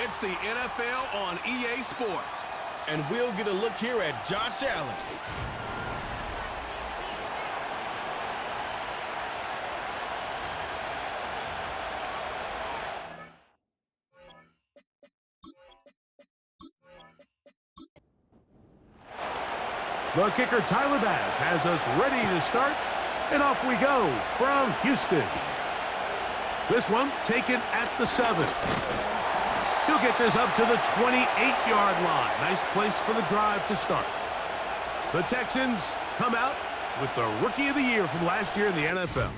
It's the NFL on EA Sports. And we'll get a look here at Josh Allen. The kicker, Tyler Bass, has us ready to start, and off we go from Houston. This one taken at the 7. He'll get this up to the 28-yard line. Nice place for the drive to start. The Texans come out with the Rookie of the Year from last year in the NFL.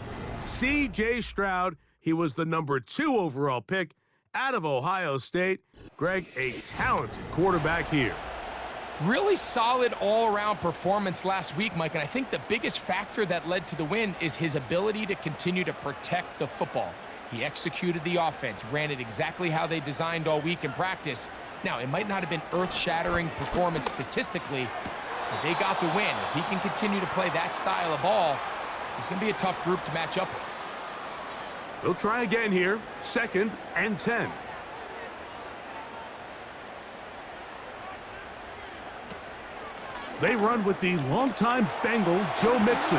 C.J. Stroud, he was the number 2 overall pick out of Ohio State. Greg, a talented quarterback here. Really solid all-around performance last week, Mike, and I think the biggest factor that led to the win is his ability to continue to protect the football. He executed the offense, ran it exactly how they designed all week in practice. Now, it might not have been earth-shattering performance statistically, but they got the win. If he can continue to play that style of ball, it's going to be a tough group to match up with. They'll try again here, 2nd and 10. They run with the longtime Bengal, Joe Mixon.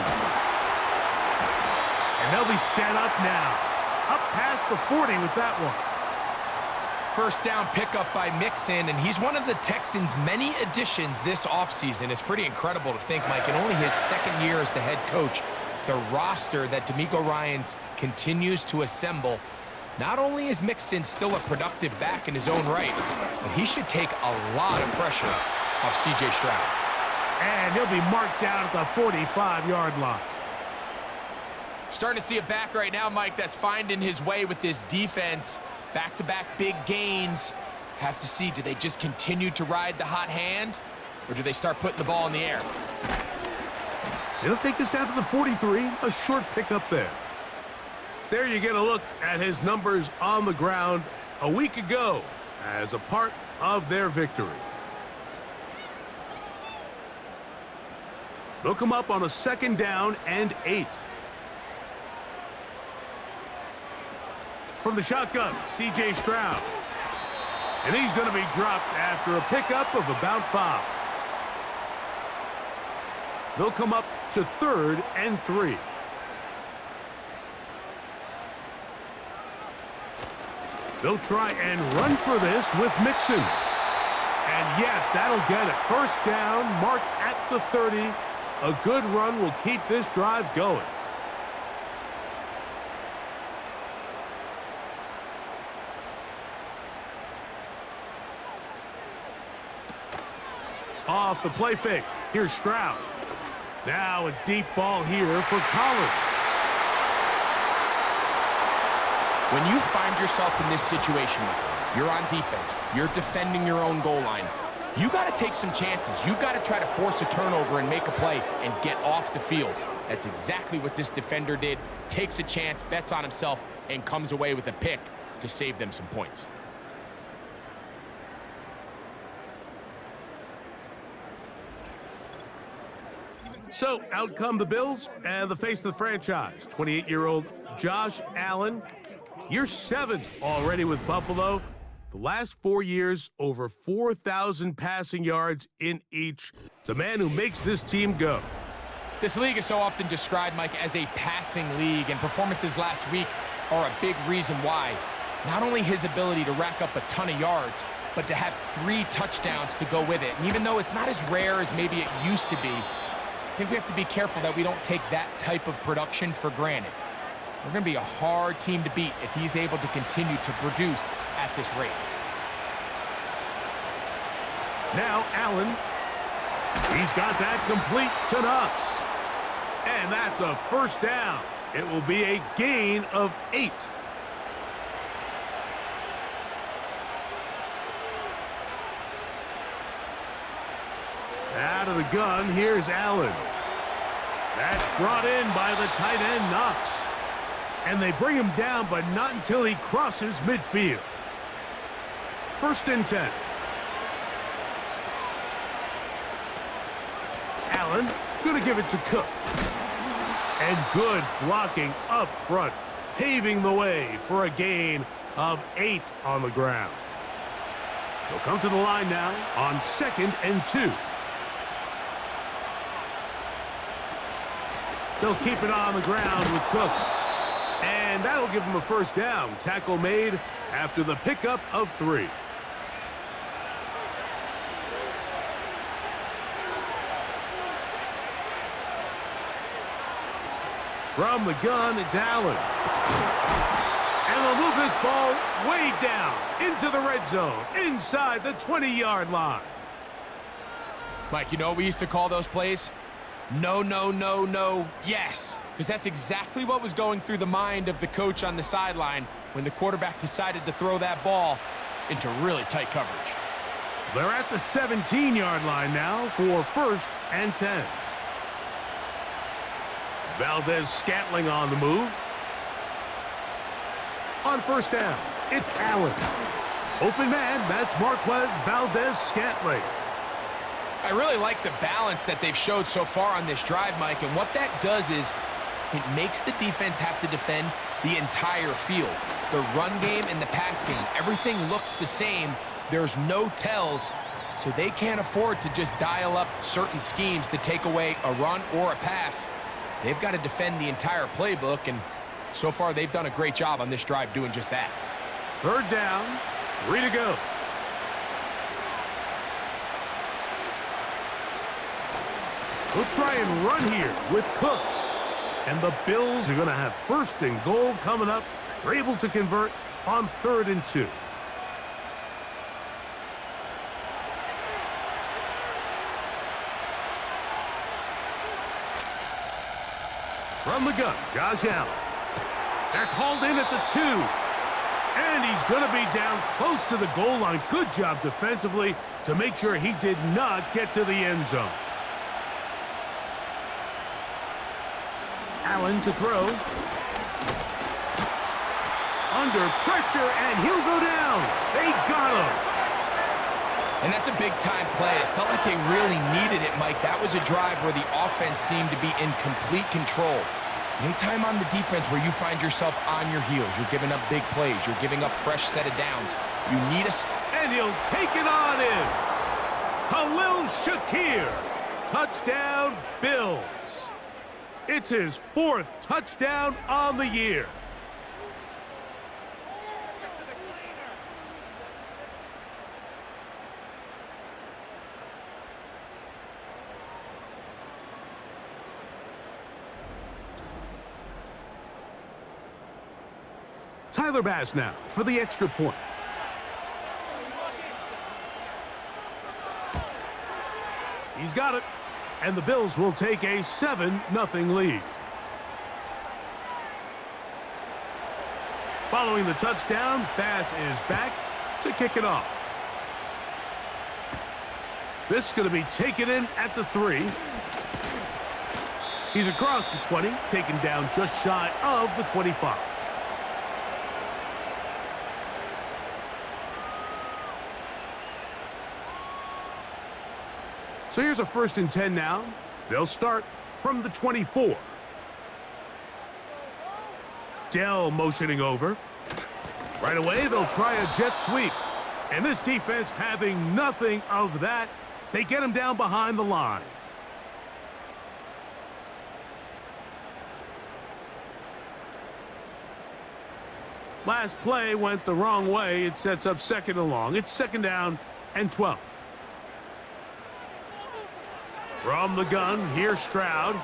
And they'll be set up now. Up past the 40 with that one. First down pickup by Mixon, and he's one of the Texans' many additions this offseason. It's pretty incredible to think, Mike, in only his 2nd year as the head coach, the roster that DeMeco Ryans continues to assemble. Not only is Mixon still a productive back in his own right, but he should take a lot of pressure off C.J. Stroud. And he'll be marked down at the 45-yard line. Starting to see a back right now, Mike, that's finding his way with this defense. Back-to-back big gains. Have to see, do they just continue to ride the hot hand, or do they start putting the ball in the air? He'll take this down to the 43, a short pickup there. There you get a look at his numbers on the ground a week ago as a part of their victory. They'll come up on a 2nd down and 8. From the shotgun, C.J. Stroud. And he's going to be dropped after a pickup of about 5. They'll come up to 3rd and 3. They'll try and run for this with Mixon. And yes, that'll get it. First down, marked at the 30. A good run will keep this drive going. Off the play fake. Here's Stroud. Now a deep ball here for Collins. When you find yourself in this situation, you're on defense, you're defending your own goal line, you got to take some chances. You've got to try to force a turnover and make a play and get off the field. That's exactly what this defender did. Takes a chance, bets on himself, and comes away with a pick to save them some points. So, out come the Bills and the face of the franchise, 28-year-old Josh Allen. Year 7 already with Buffalo. The last 4 years, over 4,000 passing yards in each. The man who makes this team go. This league is so often described, Mike, as a passing league, and performances last week are a big reason why. Not only his ability to rack up a ton of yards, but to have 3 touchdowns to go with it. And even though it's not as rare as maybe it used to be, I think we have to be careful that we don't take that type of production for granted. We're going to be a hard team to beat if he's able to continue to produce at this rate. Now Allen, he's got that complete to Knox. And that's a first down. It will be a gain of 8. Out of the gun, here's Allen. That's brought in by the tight end, Knox. And they bring him down, but not until he crosses midfield. 1st and 10. Allen, going to give it to Cook. And good blocking up front, paving the way for a gain of 8 on the ground. They'll come to the line now on 2nd and 2. They'll keep it on the ground with Cook. And that'll give them a first down. Tackle made after the pickup of 3. From the gun, it's Allen. And they'll move this ball way down into the red zone, inside the 20-yard line. Mike, you know what we used to call those plays? No, no, no, no, yes. Because that's exactly what was going through the mind of the coach on the sideline when the quarterback decided to throw that ball into really tight coverage. They're at the 17-yard line now for 1st and 10. Valdez-Scantling on the move. On 1st down, it's Allen. Open man, that's Marquez Valdez-Scantling. I really like the balance that they've showed so far on this drive, Mike, and what that does is it makes the defense have to defend the entire field. The run game and the pass game, everything looks the same. There's no tells, so they can't afford to just dial up certain schemes to take away a run or a pass. They've got to defend the entire playbook, and so far they've done a great job on this drive doing just that. 3rd down, 3 to go. We'll try and run here with Cook. And the Bills are going to have 1st and goal coming up. They're able to convert on 3rd and 2. From the gun, Josh Allen. That's hauled in at the 2. And he's going to be down close to the goal line. Good job defensively to make sure he did not get to the end zone. Allen to throw. Under pressure, and he'll go down. They got him. And that's a big-time play. It felt like they really needed it, Mike. That was a drive where the offense seemed to be in complete control. Anytime on the defense where you find yourself on your heels, you're giving up big plays, you're giving up fresh set of downs, you need a... And he'll take it on in. Khalil Shakir. Touchdown, Bills. It's his 4th touchdown on the year. Tyler Bass now for the extra point. He's got it. And the Bills will take a 7-0 lead. Following the touchdown, Bass is back to kick it off. This is going to be taken in at the 3. He's across the 20, taken down just shy of the 25. So here's a 1st and 10 now. They'll start from the 24. Dell motioning over. Right away, they'll try a jet sweep. And this defense having nothing of that. They get him down behind the line. Last play went the wrong way. It sets up 2nd and long. It's 2nd down and 12. From the gun, here's Stroud.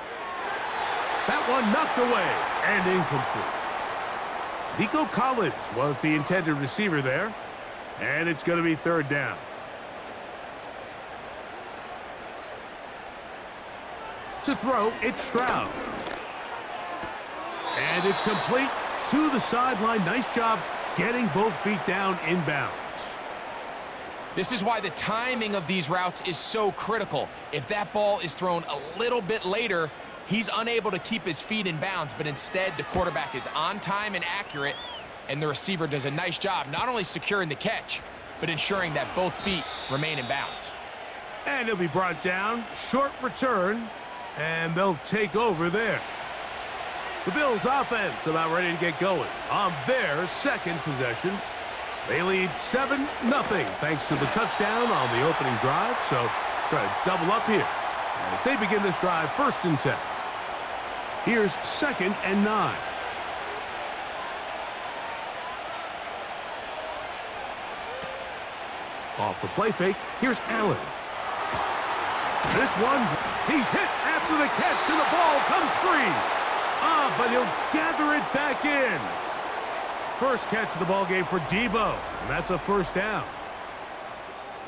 That one knocked away and incomplete. Nico Collins was the intended receiver there. And it's going to be 3rd down. To throw, it's Stroud. And it's complete to the sideline. Nice job getting both feet down inbounds. This is why the timing of these routes is so critical. If that ball is thrown a little bit later, he's unable to keep his feet in bounds, but instead the quarterback is on time and accurate, and the receiver does a nice job not only securing the catch, but ensuring that both feet remain in bounds. And he'll be brought down, short return, and they'll take over there. The Bills offense about ready to get going on their 2nd possession. They lead 7-0 thanks to the touchdown on the opening drive. So try to double up here as they begin this drive 1st and 10. Here's 2nd and 9. Off the play fake, here's Allen. This one, he's hit after the catch, and the ball comes free. But he'll gather it back in. First catch of the ball game for Debo, and that's a 1st down.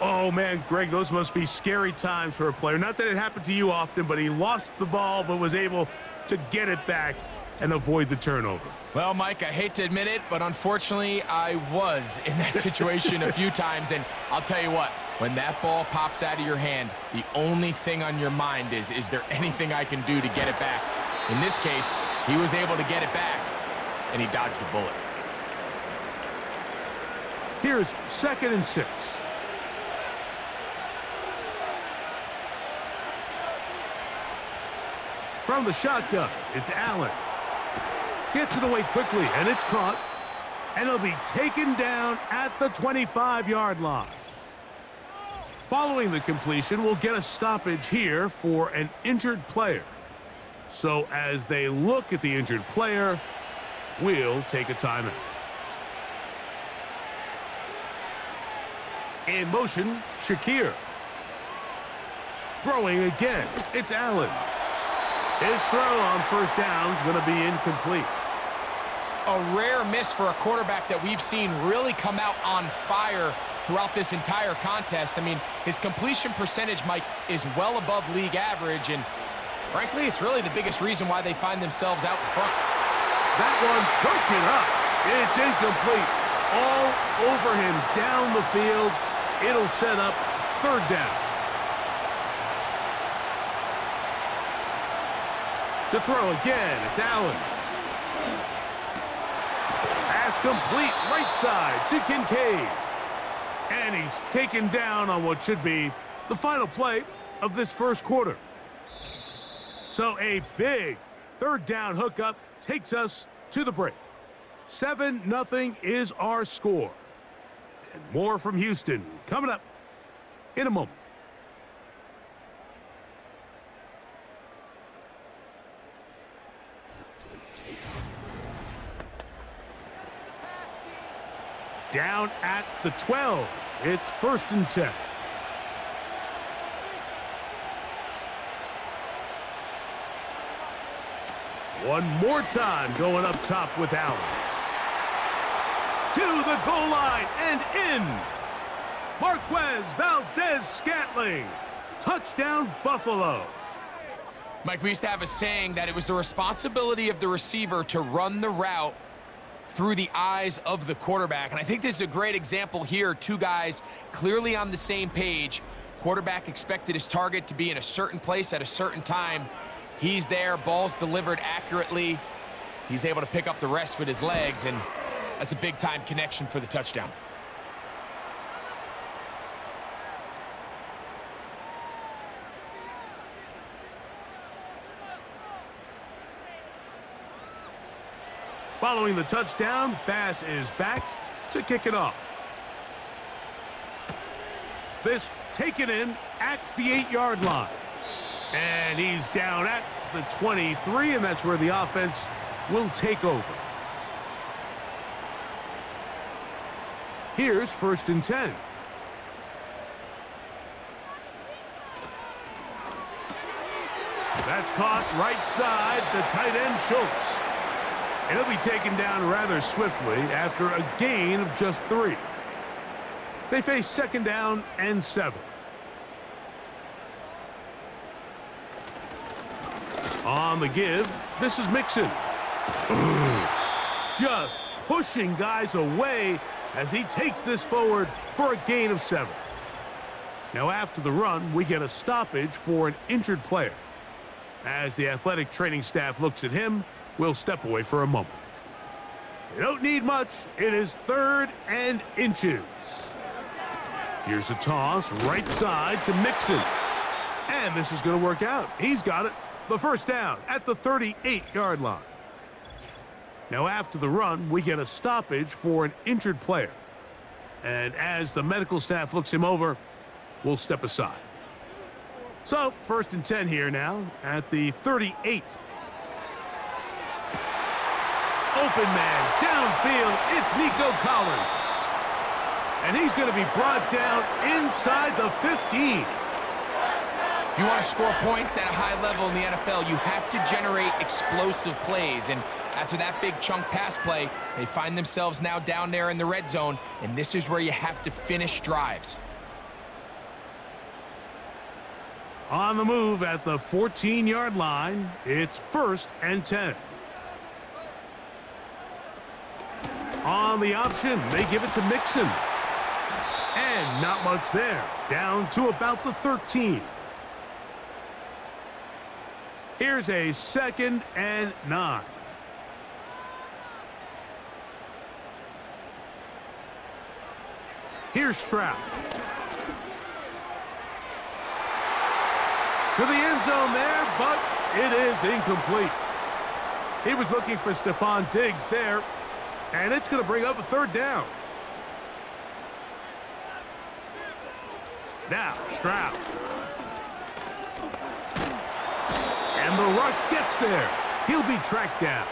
Oh, man, Greg, those must be scary times for a player. Not that it happened to you often, but he lost the ball but was able to get it back and avoid the turnover. Well, Mike, I hate to admit it, but unfortunately, I was in that situation a few times, and I'll tell you what, when that ball pops out of your hand, the only thing on your mind is there anything I can do to get it back? In this case, he was able to get it back, and he dodged a bullet. Here's 2nd and 6. From the shotgun, it's Allen. Gets it away quickly, and it's caught. And it'll be taken down at the 25-yard line. Following the completion, we'll get a stoppage here for an injured player. So as they look at the injured player, we'll take a timeout. In motion, Shakir. Throwing again, it's Allen. His throw on 1st down is going to be incomplete. A rare miss for a quarterback that we've seen really come out on fire throughout this entire contest. I mean, his completion percentage, Mike, is well above league average, and frankly, it's really the biggest reason why they find themselves out in front. That one broken up. It's incomplete. All over him down the field. It'll set up 3rd down. To throw again, it's Allen. Pass complete, right side to Kincaid. And he's taken down on what should be the final play of this 1st quarter. So a big 3rd down hookup takes us to the break. 7-0 is our score. And more from Houston coming up in a moment. Down at the 12. It's 1st and 10. One more time going up top with Allen. To the goal line and in. Marquez Valdez-Scantling. Touchdown, Buffalo. Mike, we used to have a saying that it was the responsibility of the receiver to run the route through the eyes of the quarterback. And I think this is a great example here. Two guys clearly on the same page. Quarterback expected his target to be in a certain place at a certain time. He's there, ball's delivered accurately. He's able to pick up the rest with his legs, and that's a big-time connection for the touchdown. Following the touchdown, Bass is back to kick it off. This taken in at the 8-yard line. And he's down at the 23, and that's where the offense will take over. Here's 1st and 10. That's caught right side, the tight end Schultz. And he'll be taken down rather swiftly after a gain of just 3. They face 2nd down and 7. On the give, this is Mixon. Just pushing guys away as he takes this forward for a gain of 7. Now after the run, we get a stoppage for an injured player. As the athletic training staff looks at him, we'll step away for a moment. You don't need much. It is 3rd and inches. Here's a toss right side to Mixon. And this is going to work out. He's got it. The 1st down at the 38-yard line. Now after the run, we get a stoppage for an injured player. And as the medical staff looks him over, we'll step aside. So, 1st and 10 here now at the 38. Open man, downfield, it's Nico Collins. And he's going to be brought down inside the 15. If you want to score points at a high level in the NFL, you have to generate explosive plays. And after that big chunk pass play, they find themselves now down there in the red zone, and this is where you have to finish drives. On the move at the 14-yard line, it's 1st and 10. On the option, they give it to Mixon. And not much there, down to about the 13. Here's a 2nd and 9. Here's Stroud. To the end zone there, but it is incomplete. He was looking for Stephon Diggs there, and it's going to bring up a 3rd down. Now, Stroud. And the rush gets there. He'll be tracked down.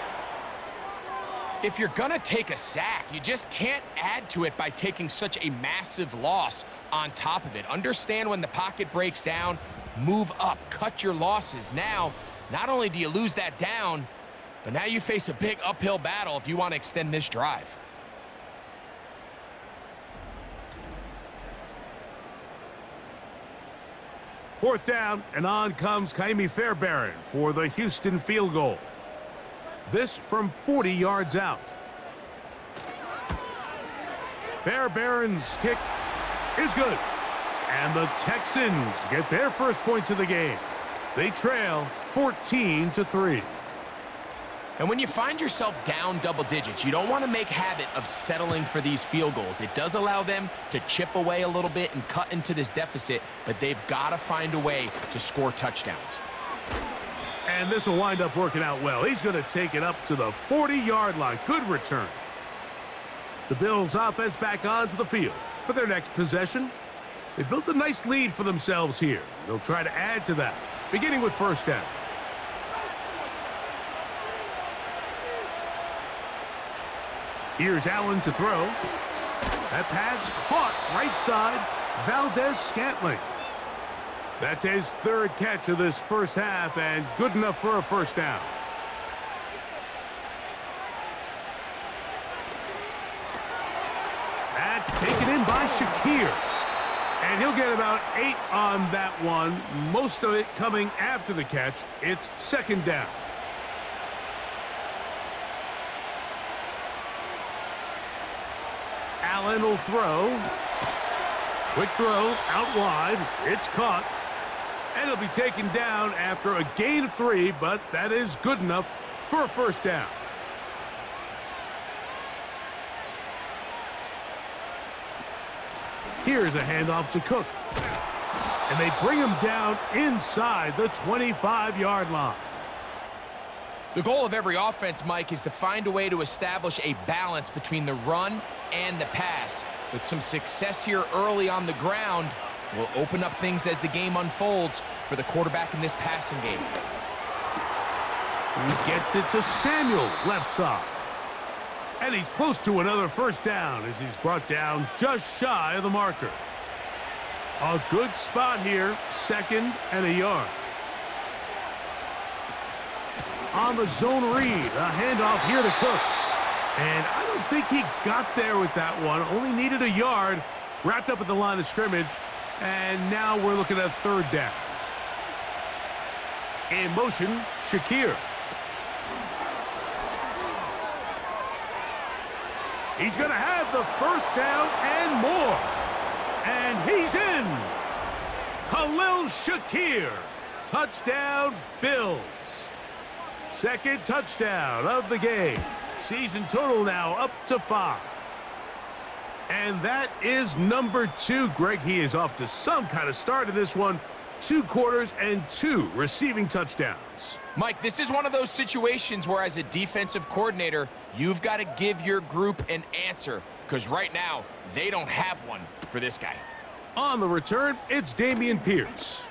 If you're going to take a sack, you just can't add to it by taking such a massive loss on top of it. Understand when the pocket breaks down, move up, cut your losses. Now, not only do you lose that down, but now you face a big uphill battle if you want to extend this drive. Fourth down, and on comes Kaimi Fairbairn for the Houston field goal. This from 40 yards out. Fairbairn's kick is good. And the Texans get their first points of the game. They trail 14-3. And when you find yourself down double digits, you don't want to make habit of settling for these field goals. It does allow them to chip away a little bit and cut into this deficit, but they've got to find a way to score touchdowns. And this will wind up working out well. He's going to take it up to the 40-yard line. Good return. The Bills' offense back onto the field for their next possession. They built a nice lead for themselves here. They'll try to add to that, beginning with 1st down. Here's Allen to throw. That pass caught right side. Valdez-Scantling. That's his 3rd catch of this first half, and good enough for a 1st down. That's taken in by Shakir. And he'll get about 8 on that one, most of it coming after the catch. It's 2nd down. Allen will throw. Quick throw out wide. It's caught. And it'll be taken down after a gain of 3, but that is good enough for a 1st down. Here's a handoff to Cook. And they bring him down inside the 25-yard line. The goal of every offense, Mike, is to find a way to establish a balance between the run and the pass. With some success here early on the ground, will open up things as the game unfolds for the quarterback in this passing game. He gets it to Samuel, left side. And he's close to another 1st down as he's brought down just shy of the marker. A good spot here, 2nd and a yard. On the zone read, a handoff here to Cook. And I don't think he got there with that one. Only needed a yard, wrapped up at the line of scrimmage. And now we're looking at 3rd down. In motion, Shakir. He's going to have the 1st down and more. And he's in. Khalil Shakir. Touchdown, Bills. 2nd touchdown of the game. Season total now up to 5. And that is number 2. Greg, he is off to some kind of start in this one. 2 quarters and 2 receiving touchdowns. Mike, this is one of those situations where as a defensive coordinator, you've got to give your group an answer. because right now they don't have one for this guy. On the return, it's Dameon Pierce.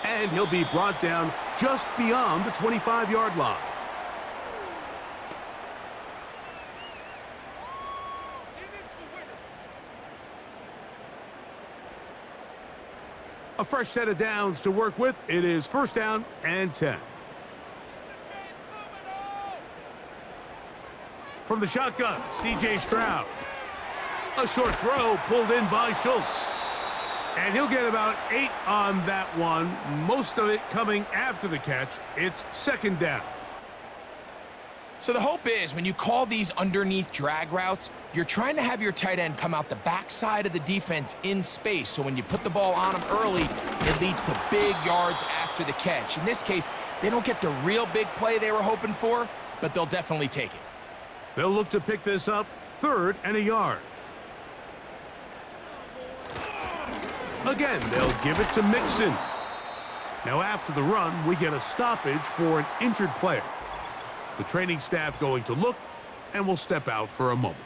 And he'll be brought down just beyond the 25-yard line. A fresh set of downs to work with. It is first down and 10. From the shotgun, C.J. Stroud. A short throw pulled in by Schultz. And he'll get about 8 on that one, most of it coming after the catch. It's second down. So the hope is when you call these underneath drag routes, you're trying to have your tight end come out the backside of the defense in space. So when you put the ball on him early, it leads to big yards after the catch. In this case, they don't get the real big play they were hoping for, but they'll definitely take it. They'll look to pick this up, 3rd and a yard. Again, they'll give it to Mixon. Now after the run, we get a stoppage for an injured player. The training staff going to look, and will step out for a moment.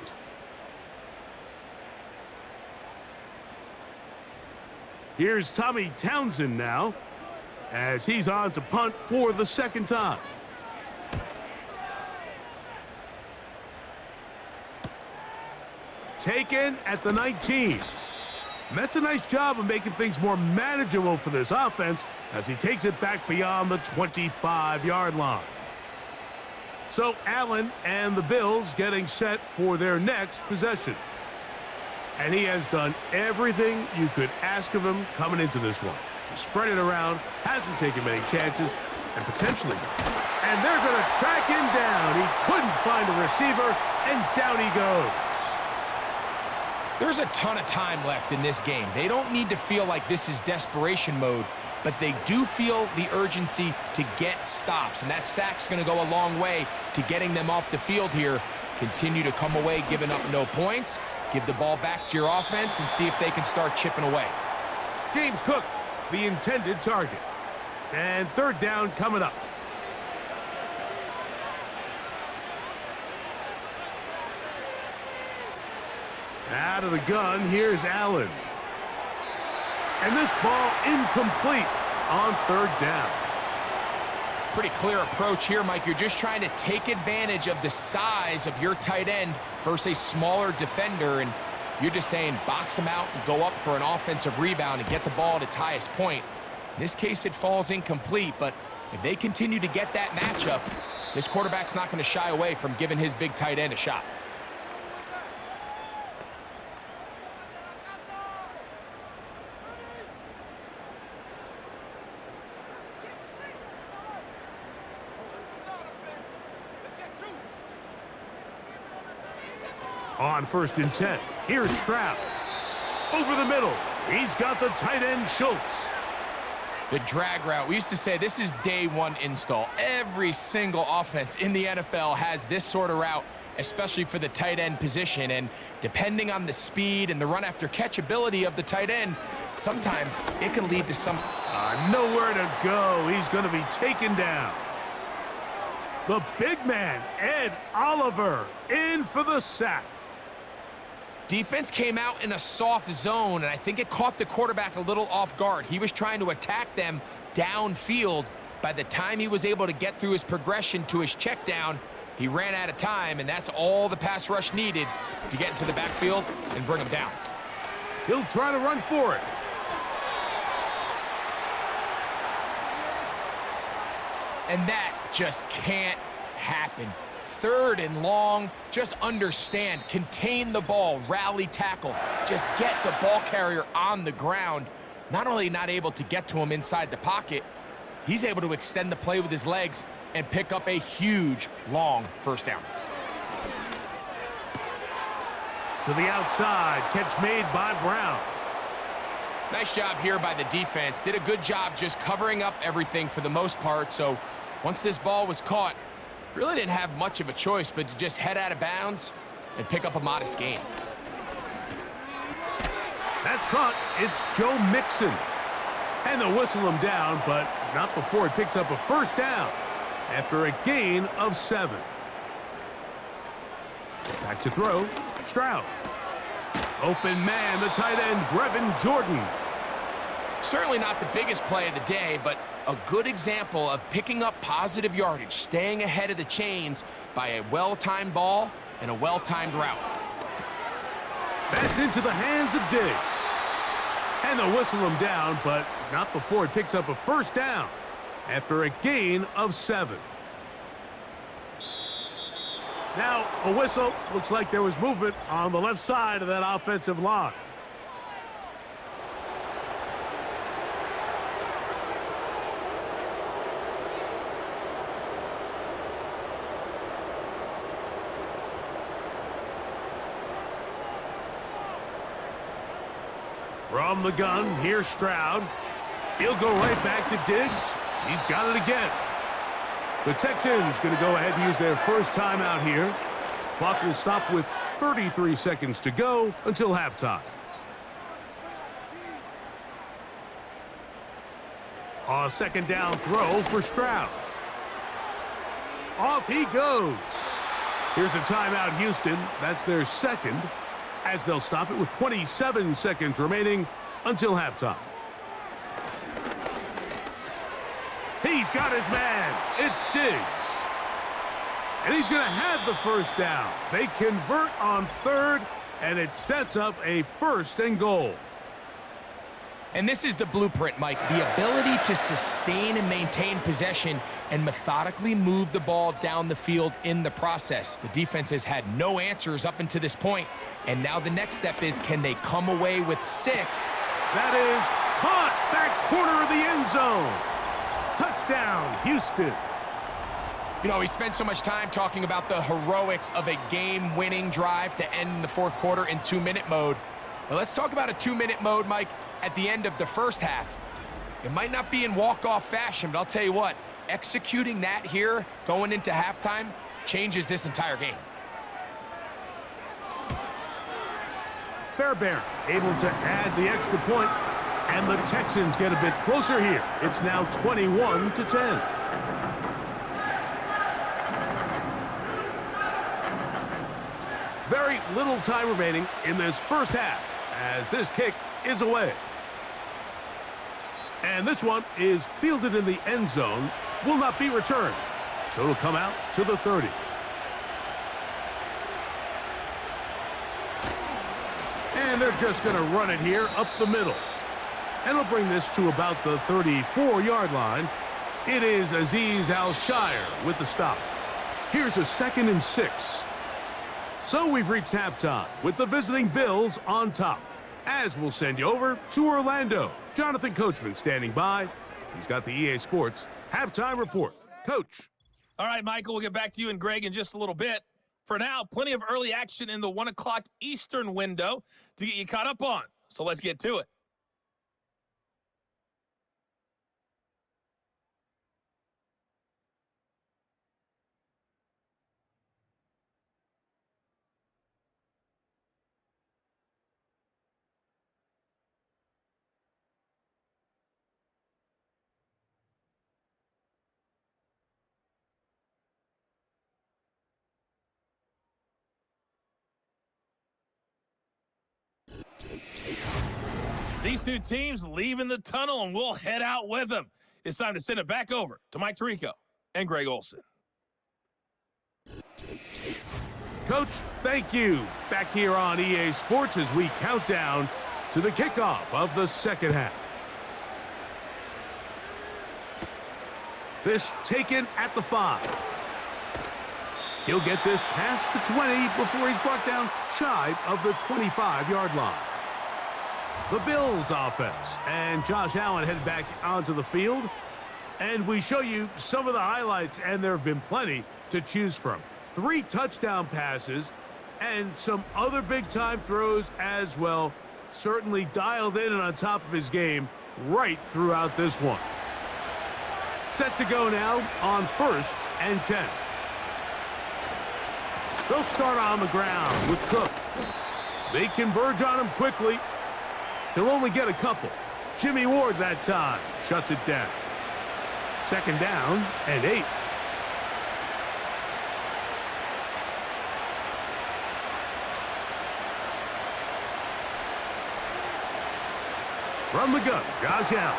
Here's Tommy Townsend now, as he's on to punt for the second time. Taken at the 19. And that's a nice job of making things more manageable for this offense as he takes it back beyond the 25-yard line. So Allen and the Bills getting set for their next possession. And he has done everything you could ask of him coming into this one. He spread it around, hasn't taken many chances, and potentially. And they're going to track him down. He couldn't find a receiver, and down he goes. There's a ton of time left in this game. They don't need to feel like this is desperation mode, but they do feel the urgency to get stops, and that sack's going to go a long way to getting them off the field here. Continue to come away giving up no points. Give the ball back to your offense and see if they can start chipping away. James Cook, the intended target. And third down coming up. Out of the gun, here's Allen. And this ball incomplete on third down. Pretty clear approach here, Mike. You're just trying to take advantage of the size of your tight end versus a smaller defender, and you're just saying box him out and go up for an offensive rebound and get the ball at its highest point. In this case, it falls incomplete, but if they continue to get that matchup, this quarterback's not going to shy away from giving his big tight end a shot. On 1st and 10, here's Stroud. Over the middle, he's got the tight end Schultz. The drag route. We used to say this is day one install. Every single offense in the NFL has this sort of route, especially for the tight end position. And depending on the speed and the run after catch ability of the tight end, sometimes it can lead to some... Nowhere to go. He's going to be taken down. The big man, Ed Oliver, in for the sack. Defense came out in a soft zone, and I think it caught the quarterback a little off guard. He was trying to attack them downfield. By the time he was able to get through his progression to his check down, he ran out of time, and that's all the pass rush needed to get into the backfield and bring him down. He'll try to run for it. And that just can't happen. 3rd and long, just understand, contain the ball, rally tackle, just get the ball carrier on the ground. Not only not able to get to him inside the pocket, he's able to extend the play with his legs and pick up a huge, long first down. To the outside, catch made by Brown. Nice job here by the defense. Did a good job just covering up everything for the most part. So once this ball was caught, really didn't have much of a choice but to just head out of bounds and pick up a modest gain. That's caught. It's Joe Mixon. And they'll whistle him down, but not before he picks up a first down after a gain of 7. Back to throw. Stroud. Open man, the tight end, Brevin Jordan. Certainly not the biggest play of the day, but a good example of picking up positive yardage, staying ahead of the chains by a well-timed ball and a well-timed route. That's into the hands of Diggs. And they'll whistle him down, but not before he picks up a first down after a gain of 7. Now, a whistle. Looks like there was movement on the left side of that offensive line. From the gun, here's Stroud. He'll go right back to Diggs. He's got it again. The Texans going to go ahead and use their first timeout here. Clock will stop with 33 seconds to go until halftime. A second down throw for Stroud. Off he goes. Here's a timeout, Houston. That's their second, as they'll stop it with 27 seconds remaining until halftime. He's got his man. It's Diggs. And he's going to have the first down. They convert on third, and it sets up a 1st and goal. And this is the blueprint, Mike. The ability to sustain and maintain possession and methodically move the ball down the field in the process. The defense has had no answers up until this point, and now the next step is, can they come away with 6? That is caught, back corner of the end zone. Touchdown, Houston. You know, we spent so much time talking about the heroics of a game-winning drive to end the 4th quarter in 2-minute mode. But let's talk about a 2-minute mode, Mike, at the end of the first half. It might not be in walk-off fashion, but I'll tell you what, executing that here going into halftime changes this entire game. Fairbairn able to add the extra point, and the Texans get a bit closer here. It's now 21-10. Very little time remaining in this first half as this kick is away. And this one is fielded in the end zone, will not be returned. So it'll come out to the 30. And they're just going to run it here up the middle. And we'll bring this to about the 34-yard line. It is Azeez Al-Shire with the stop. Here's a 2nd and 6. So we've reached halftime with the visiting Bills on top. As we'll send you over to Orlando. Jonathan Coachman standing by. He's got the EA Sports halftime report. Coach. All right, Michael, we'll get back to you and Greg in just a little bit. For now, plenty of early action in the 1 o'clock Eastern window to get you caught up on. So let's get to it. These two teams leaving the tunnel, and we'll head out with them. It's time to send it back over to Mike Tirico and Greg Olsen. Coach, thank you. Back here on EA Sports as we count down to the kickoff of the second half. This taken at the 5. He'll get this past the 20 before he's brought down shy of the 25-yard line. The Bills offense, and Josh Allen headed back onto the field. And we show you some of the highlights, and there have been plenty to choose from. 3 touchdown passes and some other big-time throws as well. Certainly dialed in and on top of his game right throughout this one. Set to go now on 1st and 10. They'll start on the ground with Cook. They converge on him quickly. He'll only get a couple. Jimmy Ward that time shuts it down. 2nd down and 8. From the gun, Josh Allen.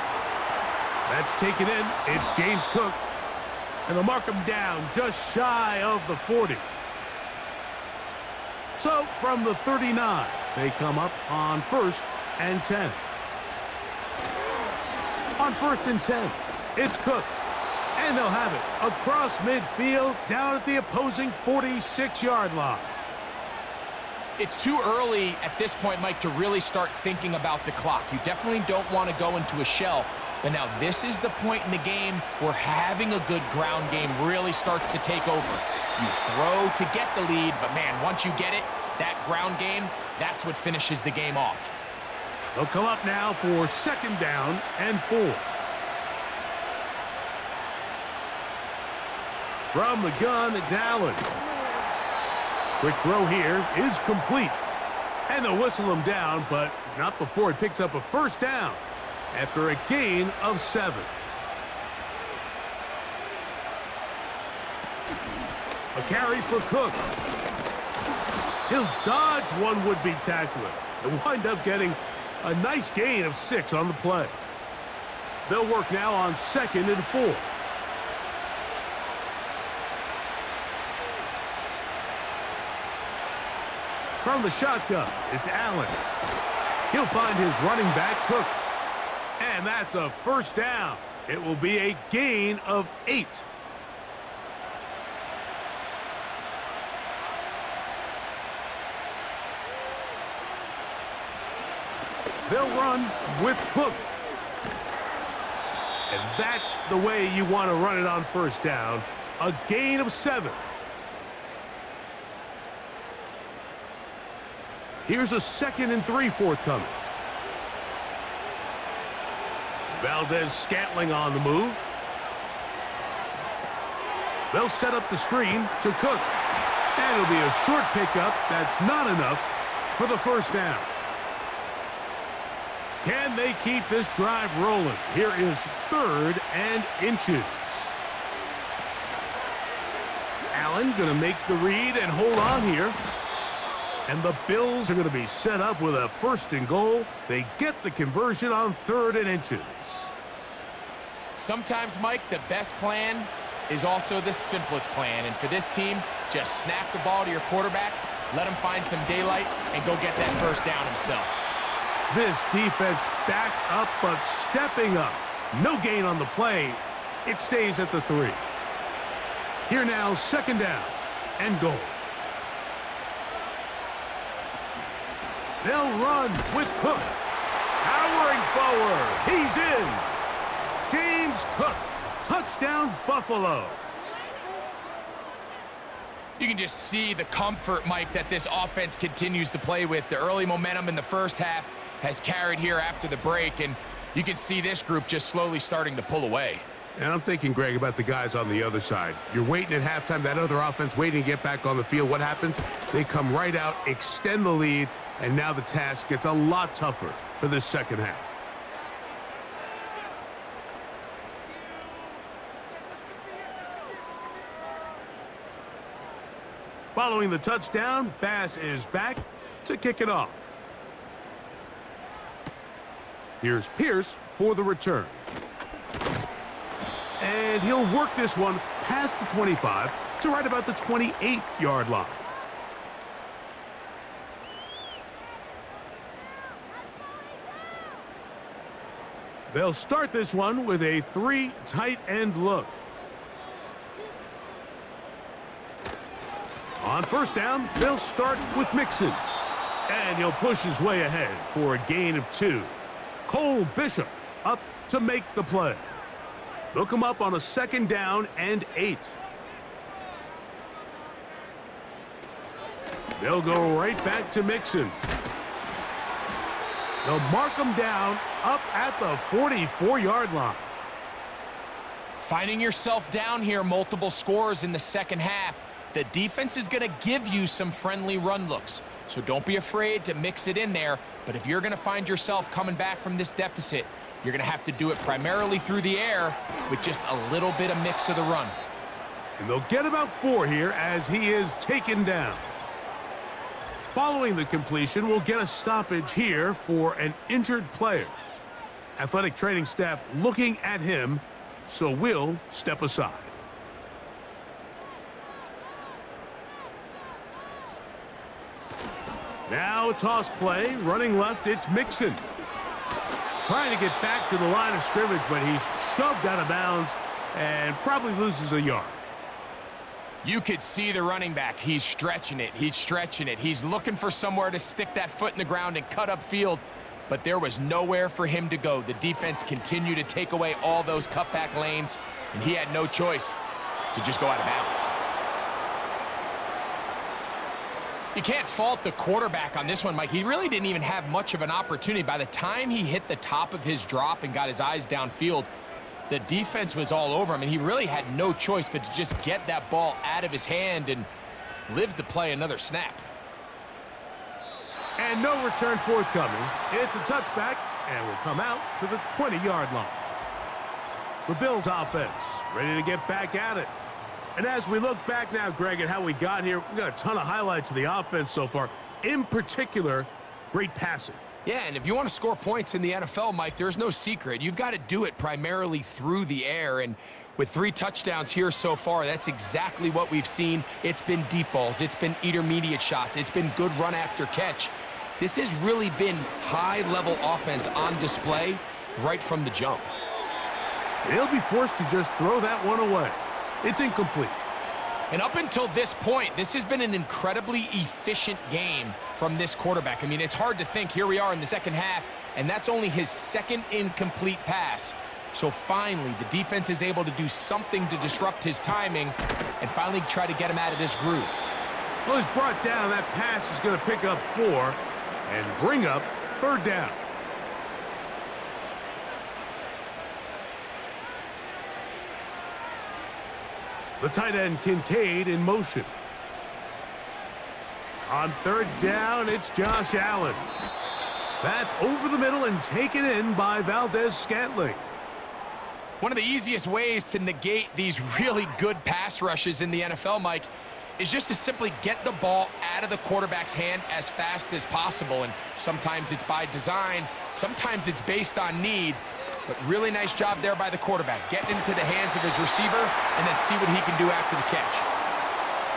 That's taken in. It's James Cook. And they'll mark him down just shy of the 40. So from the 39, they come up on 1st and 10. On 1st and 10, it's Cook. And they'll have it across midfield down at the opposing 46-yard line. It's too early at this point, Mike, to really start thinking about the clock. You definitely don't want to go into a shell. But now this is the point in the game where having a good ground game really starts to take over. You throw to get the lead, but man, once you get it, that ground game, that's what finishes the game off. They'll come up now for 2nd down and 4. From the gun, it's Allen. Quick throw here is complete. And they'll whistle him down, but not before he picks up a 1st down after a gain of 7. A carry for Cook. He'll dodge one would-be tackler and wind up getting a nice gain of 6 on the play. They'll work now on 2nd and 4. From the shotgun, it's Allen. He'll find his running back, Cook. And that's a 1st down. It will be a gain of 8. They'll run with Cook. And that's the way you want to run it on 1st down. A gain of 7. Here's a 2nd and 3 forthcoming. Valdez-Scantling on the move. They'll set up the screen to Cook. And it'll be a short pickup. That's not enough for the 1st down. Can they keep this drive rolling? Here is 3rd and inches. Allen going to make the read and hold on here. And the Bills are going to be set up with a 1st and goal. They get the conversion on 3rd and inches. Sometimes, Mike, the best plan is also the simplest plan. And for this team, just snap the ball to your quarterback, let him find some daylight, and go get that 1st down himself. This defense back up, but stepping up. No gain on the play. It stays at the 3. Here now, 2nd down and goal. They'll run with Cook. Powering forward. He's in. James Cook. Touchdown, Buffalo. You can just see the comfort, Mike, that this offense continues to play with. The early momentum in the 1st half has carried here after the break, and you can see this group just slowly starting to pull away. And I'm thinking, Greg, about the guys on the other side. You're waiting at halftime, that other offense waiting to get back on the field. What happens? They come right out, extend the lead, and now the task gets a lot tougher for this 2nd half. Following the touchdown, Bass is back to kick it off. Here's Pierce for the return. And he'll work this one past the 25 to right about the 28-yard line. They'll start this one with a 3 tight end look. On 1st down, they'll start with Mixon. And he'll push his way ahead for a gain of 2. Cole Bishop up to make the play. They'll come up on a 2nd down and 8. They'll go right back to Mixon. They'll mark him down up at the 44-yard line. Finding yourself down here, multiple scores in the 2nd half. The defense is going to give you some friendly run looks, so don't be afraid to mix it in there. But if you're going to find yourself coming back from this deficit, you're going to have to do it primarily through the air with just a little bit of mix of the run. And they'll get about 4 here as he is taken down. Following the completion, we'll get a stoppage here for an injured player. Athletic training staff looking at him, so we'll step aside. Now a toss play, running left, it's Mixon. Trying to get back to the line of scrimmage, but he's shoved out of bounds and probably loses a yard. You could see the running back. He's stretching it. He's stretching it. He's looking for somewhere to stick that foot in the ground and cut up field, but there was nowhere for him to go. The defense continued to take away all those cutback lanes, and he had no choice to just go out of bounds. You can't fault the quarterback on this one, Mike. He really didn't even have much of an opportunity. By the time he hit the top of his drop and got his eyes downfield, the defense was all over him, and he really had no choice but to just get that ball out of his hand and live to play another snap. And no return forthcoming. It's a touchback, and will come out to the 20-yard line. The Bills offense ready to get back at it. And as we look back now, Greg, at how we got here, we got a ton of highlights of the offense so far. In particular, great passing. Yeah, and if you want to score points in the NFL, Mike, there's no secret. You've got to do it primarily through the air, and with 3 touchdowns here so far, that's exactly what we've seen. It's been deep balls. It's been intermediate shots. It's been good run after catch. This has really been high-level offense on display right from the jump. And he'll be forced to just throw that one away. It's incomplete. And up until this point, this has been an incredibly efficient game from this quarterback. I mean, it's hard to think. Here we are in the second half, and that's only his second incomplete pass. So finally, the defense is able to do something to disrupt his timing and finally try to get him out of this groove. Well, he's brought down. That pass is going to pick up 4 and bring up 3rd down. The tight end, Kincaid, in motion. On 3rd down, it's Josh Allen. That's over the middle and taken in by Valdez-Scantling. One of the easiest ways to negate these really good pass rushes in the NFL, Mike, is just to simply get the ball out of the quarterback's hand as fast as possible. And sometimes it's by design, sometimes it's based on need. But really nice job there by the quarterback, getting into the hands of his receiver and then see what he can do after the catch.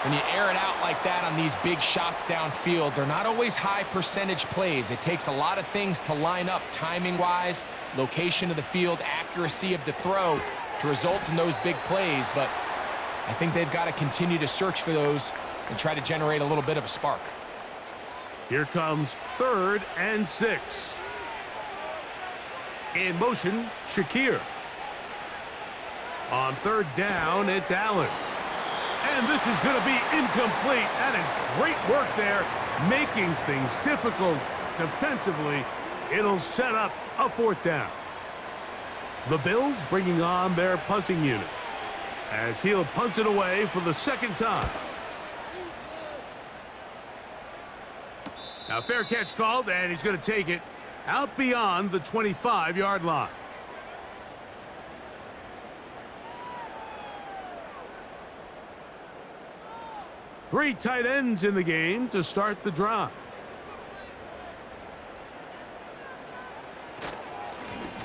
When you air it out like that on these big shots downfield, they're not always high percentage plays. It takes a lot of things to line up timing-wise, location of the field, accuracy of the throw to result in those big plays. But I think they've got to continue to search for those and try to generate a little bit of a spark. Here comes 3rd and 6. In motion, Shakir. On 3rd down, it's Allen. And this is going to be incomplete. That is great work there, making things difficult defensively. It'll set up a 4th down. The Bills bringing on their punting unit as he'll punt it away for the 2nd time. Now, fair catch called, and he's going to take it out beyond the 25-yard line. Three tight ends in the game to start the drive.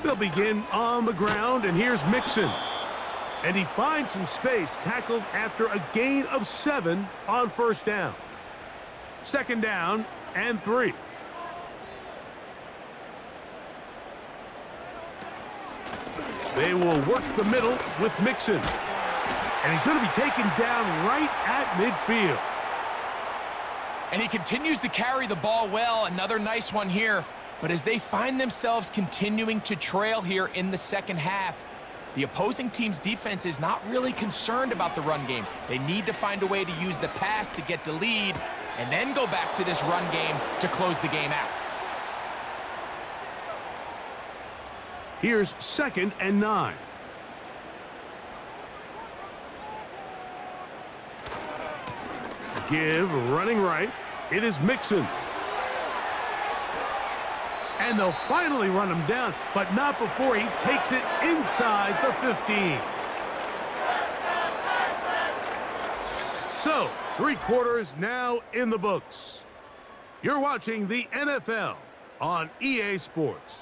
They'll begin on the ground, and here's Mixon. And he finds some space, tackled after a gain of 7 on 1st down. 2nd down and 3. They will work the middle with Mixon. And he's going to be taken down right at midfield. And he continues to carry the ball well. Another nice one here. But as they find themselves continuing to trail here in the second half, the opposing team's defense is not really concerned about the run game. They need to find a way to use the pass to get the lead and then go back to this run game to close the game out. Here's 2nd and 9. Give running right. It is Mixon. And they'll finally run him down, but not before he takes it inside the 15. So, 3 quarters now in the books. You're watching the NFL on EA Sports.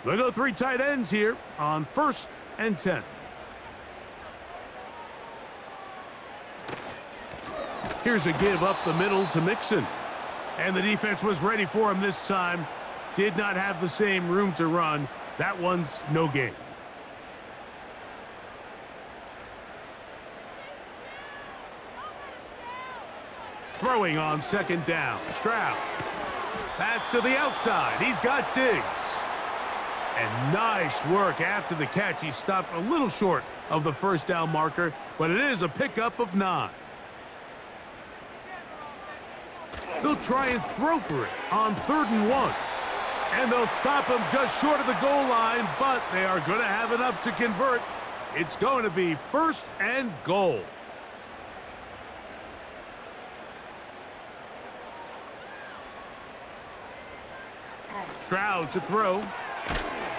We'll go 3 tight ends here on 1st and 10. Here's a give up the middle to Mixon. And the defense was ready for him this time. Did not have the same room to run. That one's no gain. Throwing on 2nd down. Stroud. Pass to the outside. He's got Diggs. And nice work after the catch. He stopped a little short of the 1st down marker, but it is a pickup of 9. They'll try and throw for it on 3rd and 1. And they'll stop him just short of the goal line, but they are going to have enough to convert. It's going to be 1st and goal. Stroud to throw.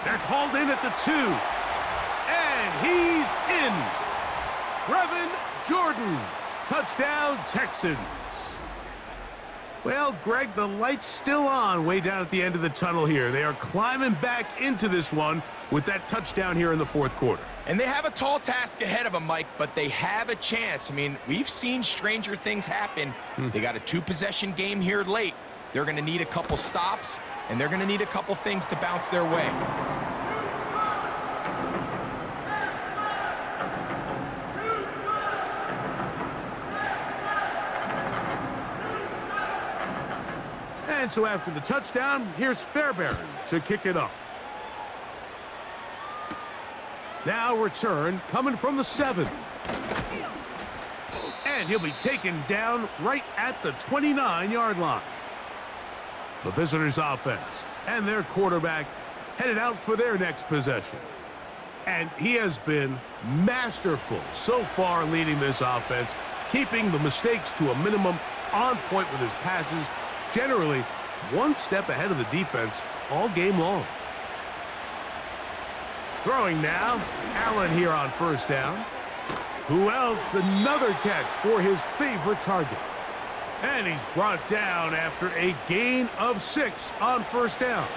They're called in at the 2. And he's in. Brevin Jordan. Touchdown, Texans. Well, Greg, the light's still on way down at the end of the tunnel here. They are climbing back into this one with that touchdown here in the 4th quarter. And they have a tall task ahead of them, Mike, but they have a chance. I mean, we've seen stranger things happen. They got a 2-possession game here late. They're going to need a couple stops, and they're going to need a couple things to bounce their way. And so after the touchdown, here's Fairbairn to kick it off. Now return coming from the 7. And he'll be taken down right at the 29-yard line. The visitors' offense and their quarterback headed out for their next possession. And he has been masterful so far leading this offense, keeping the mistakes to a minimum, on point with his passes, generally one step ahead of the defense all game long. Throwing now, Allen here on 1st down. Who else? Another catch for his favorite target. And he's brought down after a gain of 6 on 1st down.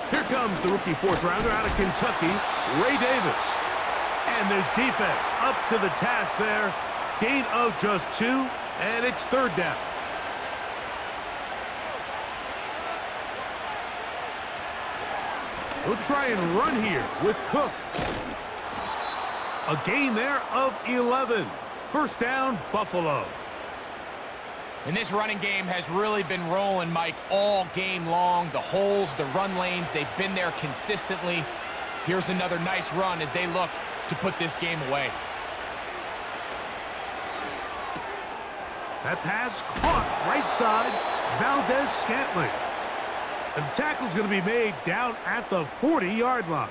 Here comes the rookie 4th rounder out of Kentucky, Ray Davis. And this defense up to the task there. Gain of just 2, and it's 3rd down. We'll try and run here with Cook. A gain there of 11. 1st down, Buffalo. And this running game has really been rolling, Mike, all game long. The holes, the run lanes, they've been there consistently. Here's another nice run as they look to put this game away. That pass caught right side, Valdez-Scantling. And the tackle's going to be made down at the 40-yard line.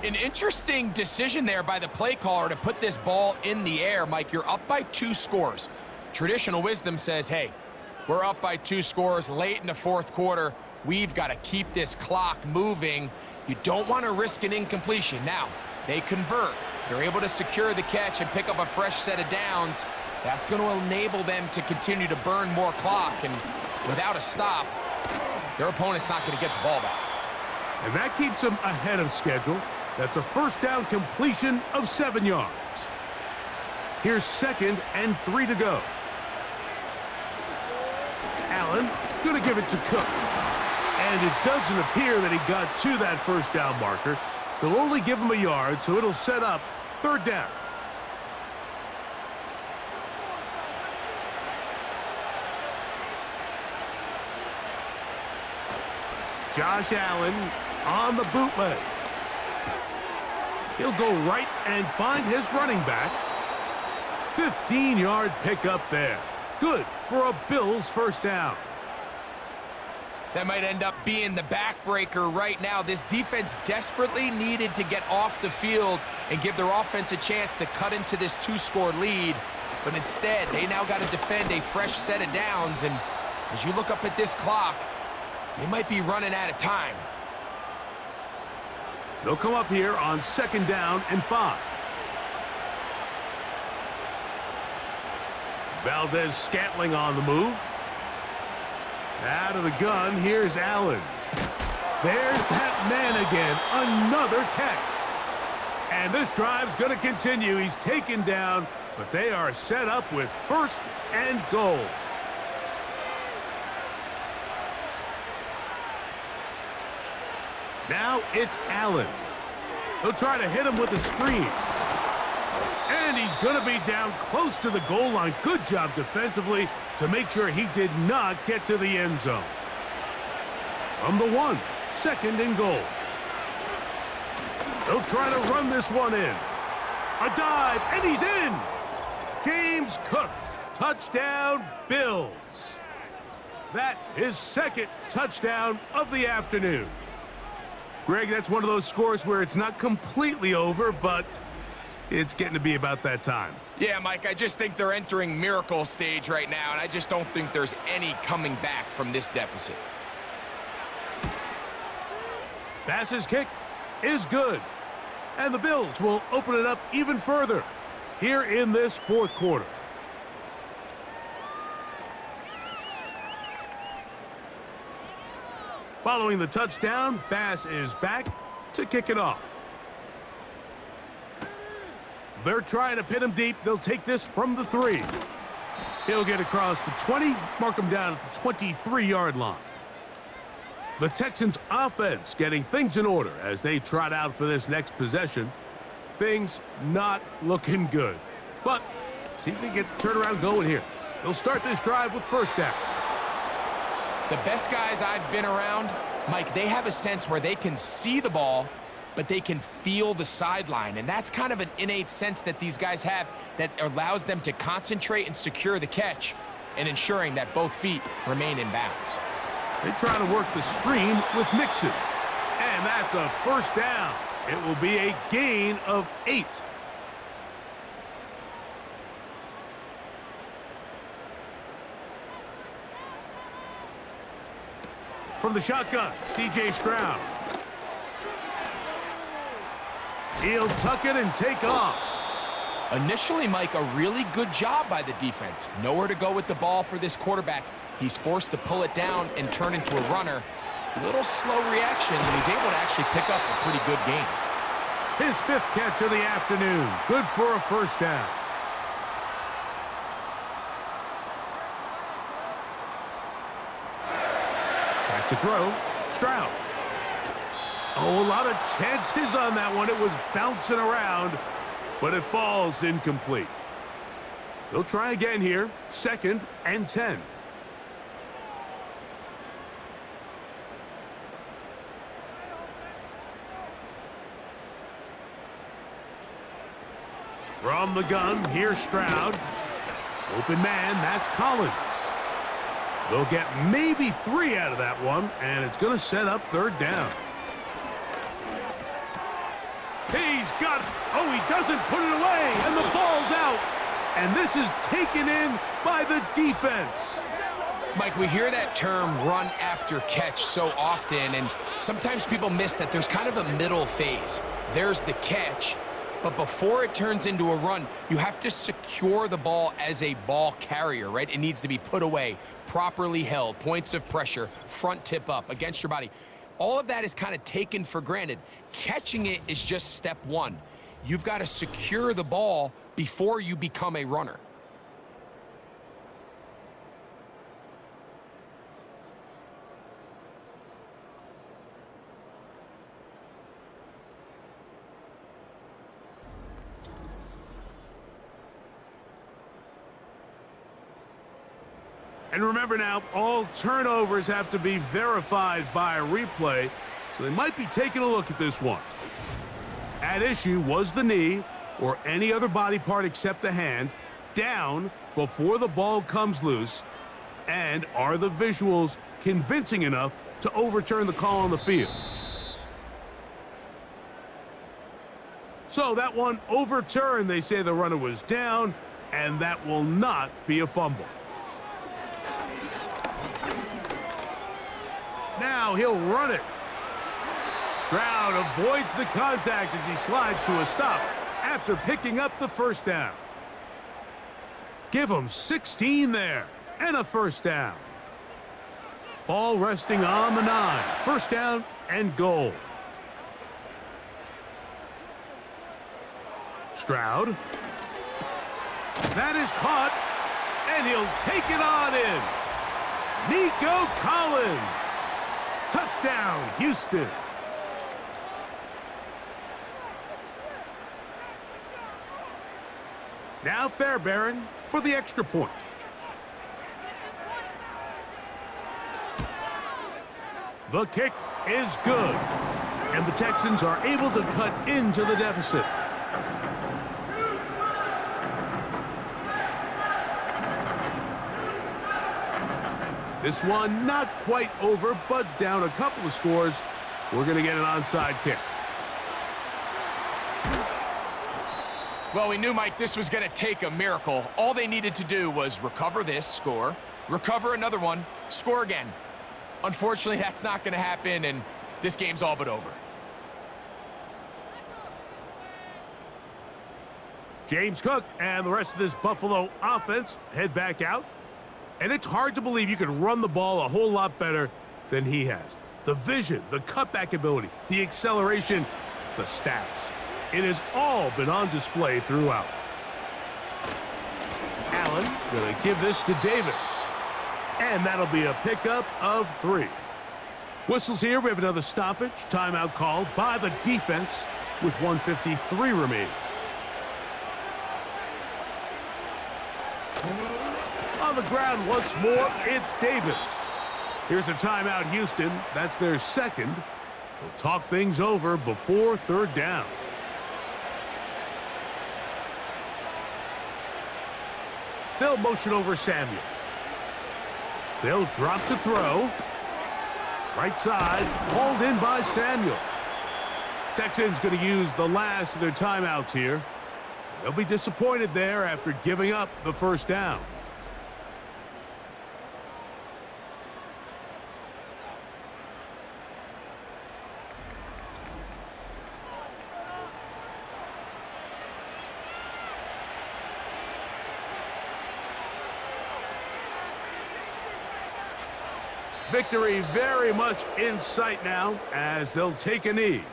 An interesting decision there by the play caller to put this ball in the air. Mike, you're up by 2 scores. Traditional wisdom says, hey, we're up by 2 scores late in the 4th quarter. We've got to keep this clock moving. You don't want to risk an incompletion. Now, they convert. They're able to secure the catch and pick up a fresh set of downs. That's going to enable them to continue to burn more clock. And without a stop, their opponent's not going to get the ball back. And that keeps them ahead of schedule. That's a 1st down completion of 7 yards. Here's 2nd and 3 to go. Allen going to give it to Cook. And it doesn't appear that he got to that 1st down marker. They'll only give him a yard, so it'll set up 3rd down. Josh Allen on the bootleg. He'll go right and find his running back. 15-yard pickup there. Good for a Bills 1st down. That might end up being the backbreaker right now. This defense desperately needed to get off the field and give their offense a chance to cut into this 2-score lead. But instead, they now got to defend a fresh set of downs. And as you look up at this clock, they might be running out of time. They'll come up here on 2nd down and 5. Valdez-Scantling on the move. Out of the gun, here's Allen. There's that man again, another catch. And this drive's going to continue. He's taken down, but they are set up with 1st and goal. Now it's Allen. He'll try to hit him with a screen. And he's going to be down close to the goal line. Good job defensively to make sure he did not get to the end zone. From the 1, 2nd and goal. They'll try to run this one in. A dive, and he's in! James Cook, touchdown Bills. That is 2nd touchdown of the afternoon. Greg, that's one of those scores where it's not completely over, but it's getting to be about that time. Yeah, Mike, I just think they're entering miracle stage right now, and I just don't think there's any coming back from this deficit. Bass's kick is good. And the Bills will open it up even further here in this 4th quarter. Following the touchdown, Bass is back to kick it off. They're trying to pin him deep. They'll take this from the 3. He'll get across the 20, mark him down at the 23-yard line. The Texans offense getting things in order as they trot out for this next possession. Things not looking good. But see if they get the turnaround going here. They'll start this drive with 1st down. The best guys I've been around, Mike, they have a sense where they can see the ball, but they can feel the sideline. And that's kind of an innate sense that these guys have that allows them to concentrate and secure the catch and ensuring that both feet remain in bounds. They try to work the screen with Mixon. And that's a 1st down. It will be a gain of 8. From the shotgun, C.J. Stroud. He'll tuck it and take off. Initially, Mike, a really good job by the defense. Nowhere to go with the ball for this quarterback. He's forced to pull it down and turn into a runner. Little slow reaction, and he's able to actually pick up a pretty good gain. His 5th catch of the afternoon. Good for a 1st down. Back to throw. Stroud. Oh, a lot of chances on that one. It was bouncing around, but it falls incomplete. They'll try again here. 2nd and 10. From the gun, here's Stroud. Open man, that's Collins. They'll get maybe 3 out of that one, and it's going to set up 3rd down. He's got it. Oh, he doesn't put it away, and the ball's out. And this is taken in by the defense. Mike, we hear that term run after catch so often, and sometimes people miss that there's kind of a middle phase. There's the catch, but before it turns into a run, you have to secure the ball as a ball carrier, right? It needs to be put away, properly held, points of pressure, front tip up against your body. All of that is kind of taken for granted. Catching it is just step 1. You've got to secure the ball before you become a runner. And remember now, all turnovers have to be verified by a replay, so they might be taking a look at this one. At issue was the knee, or any other body part except the hand, down before the ball comes loose, and are the visuals convincing enough to overturn the call on the field? So that one overturned. They say the runner was down, and that will not be a fumble. Now he'll run it. Stroud avoids the contact as he slides to a stop after picking up the 1st down. Give them 16 there, and a first down. Ball resting on the 9. First down and goal. Stroud. That is caught, and he'll take it on in. Nico Collins. Touchdown, Houston. Now Fairbairn for the extra point. The kick is good, and the Texans are able to cut into the deficit. This one not quite over, but down a couple of scores. We're going to get an onside kick. Well, we knew, Mike, this was going to take a miracle. All they needed to do was recover this, score, recover another one, score again. Unfortunately, that's not going to happen, and this game's all but over. James Cook and the rest of this Buffalo offense head back out. And it's hard to believe you could run the ball a whole lot better than he has. The vision, the cutback ability, the acceleration, the stats. It has all been on display throughout. Allen going to give this to Davis. And that'll be a pickup of 3. Whistles here. We have another stoppage. Timeout called by the defense with 1:53 remaining. On the ground once more, it's Davis. Here's a timeout, Houston. That's their second. They'll talk things over before third down. They'll motion over Samuel. They'll drop to throw. Right side, hauled in by Samuel. Texans going to use the last of their timeouts here. They'll be disappointed there after giving up the first down. Victory very much in sight now as they'll take a knee.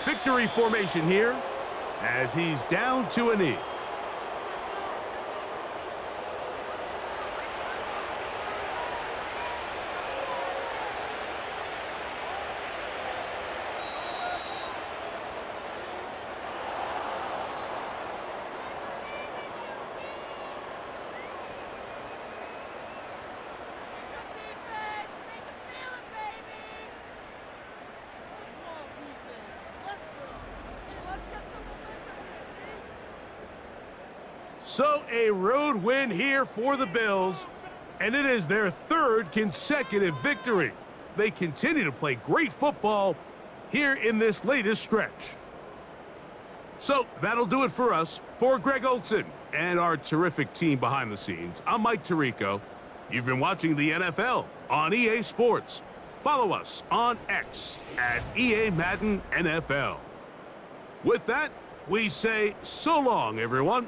Victory formation here as he's down to a knee. So a road win here for the Bills, and it is their third consecutive victory. They continue to play great football here in this latest stretch. So that'll do it for us. For Greg Olson and our terrific team behind the scenes, I'm Mike Tirico. You've been watching the NFL on EA Sports. Follow us on X at EA Madden NFL. With that, we say so long, everyone.